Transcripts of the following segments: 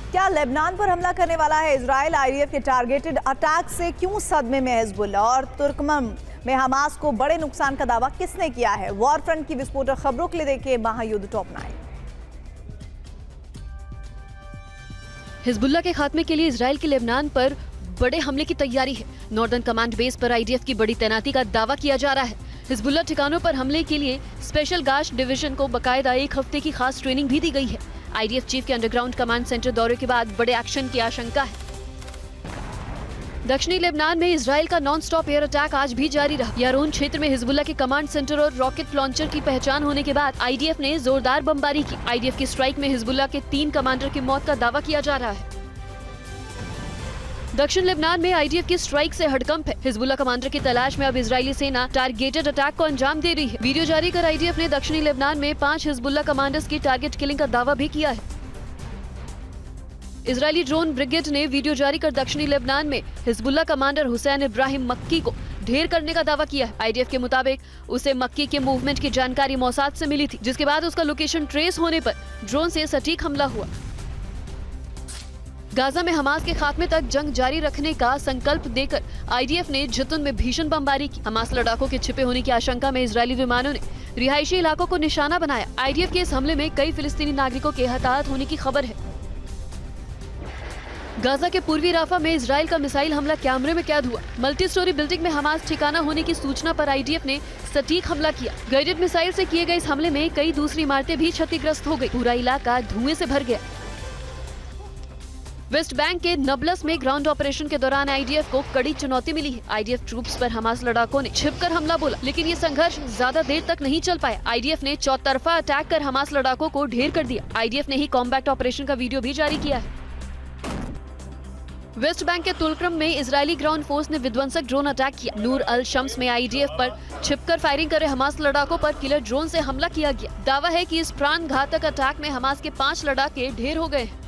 क्या लेबनान पर हमला करने वाला है इजराइल? आईडीएफ के टारगेटेड अटैक से क्यों सदमे में हिजबुल्लाह? और तुर्कमन में हमास को बड़े नुकसान का दावा किसने किया है? वॉर फ्रंट की विस्फोटक खबरों के लिए देखिए महायुद्ध टॉप 9। हिजबुल्लाह के खात्मे के लिए इजराइल की लेबनान पर बड़े हमले की तैयारी है। नॉर्दर्न कमांड बेस पर आईडीएफ की बड़ी तैनाती का दावा किया जा रहा है। हिजबुल्लाह ठिकानों पर हमले के लिए स्पेशल गाश डिवीजन को बकायदा 1 हफ्ते की खास ट्रेनिंग भी दी गई है। आईडीएफ चीफ के अंडरग्राउंड कमांड सेंटर दौरे के बाद बड़े एक्शन की आशंका है। दक्षिणी लेबनान में इजराइल का नॉन स्टॉप एयर अटैक आज भी जारी रहा। यारून क्षेत्र में हिजबुल्लाह के कमांड सेंटर और रॉकेट लॉन्चर की पहचान होने के बाद आईडीएफ ने जोरदार बमबारी की। आईडीएफ की स्ट्राइक में हिजबुल्लाह के 3 कमांडर की मौत का दावा किया जा रहा है। दक्षिण लेबनान में आईडीएफ की स्ट्राइक से हड़कंप है। हिजबुल्लाह कमांडर की तलाश में अब इजरायली सेना टारगेटेड अटैक को अंजाम दे रही है। वीडियो जारी कर आईडीएफ ने दक्षिणी लेबनान में 5 हिजबुल्लाह कमांडर्स की टारगेट किलिंग का दावा भी किया है। इजरायली ड्रोन ब्रिगेड ने वीडियो जारी कर दक्षिणी लेबनान में हिजबुल्लाह कमांडर हुसैन इब्राहिम मक्की को ढेर करने का दावा किया है। आईडीएफ के मुताबिक उसे मक्की के मूवमेंट की जानकारी मोसाद से मिली थी, जिसके बाद उसका लोकेशन ट्रेस होने पर ड्रोन से सटीक हमला हुआ। गाजा में हमास के खात्मे तक जंग जारी रखने का संकल्प देकर आईडीएफ ने जतुन में भीषण बमबारी की। हमास लड़ाकों के छिपे होने की आशंका में इजरायली विमानों ने रिहायशी इलाकों को निशाना बनाया। आईडीएफ के इस हमले में कई फिलिस्तीनी नागरिकों के हताहत होने की खबर है। गाजा के पूर्वी राफा में इजराइल का मिसाइल हमला कैमरे में कैद हुआ। मल्टी स्टोरी बिल्डिंग में हमास ठिकाना होने की सूचना पर आईडीएफ ने सटीक हमला किया। गाइडेड मिसाइल से किए गए इस हमले में कई दूसरी इमारतें भी क्षतिग्रस्त हो गई। पूरा इलाका धुएं से भर गया। वेस्ट बैंक के नबलस में ग्राउंड ऑपरेशन के दौरान आईडीएफ को कड़ी चुनौती मिली है। आईडीएफ ट्रूप्स पर हमास लड़ाकों ने छिपकर हमला बोला, लेकिन ये संघर्ष ज्यादा देर तक नहीं चल पाया। आईडीएफ ने चौतरफा अटैक कर हमास लड़ाकों को ढेर कर दिया। आईडीएफ ने ही कॉम्बैट ऑपरेशन का वीडियो भी जारी किया है। वेस्ट बैंक के तुलक्रम में इजरायली ग्राउंड फोर्स ने विध्वंसक ड्रोन अटैक किया। नूर अल शम्स में आईडीएफ पर छिपकर फायरिंग करे हमास लड़ाकों पर किलर ड्रोन से हमला किया गया। दावा है कि इस प्राण घातक अटैक में हमास के 5 लड़ाके ढेर हो गए हैं।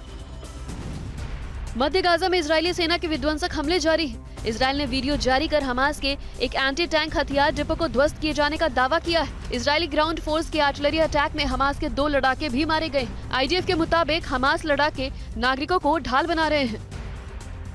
मध्य गाजा में इजरायली सेना के विध्वंसक हमले जारी है। इजरायल ने वीडियो जारी कर हमास के एक एंटी टैंक हथियार डिपो को ध्वस्त किए जाने का दावा किया है। इजरायली ग्राउंड फोर्स के आर्टिलरी अटैक में हमास के 2 लड़ाके भी मारे गए। आईडीएफ के मुताबिक हमास लड़ाके नागरिकों को ढाल बना रहे हैं।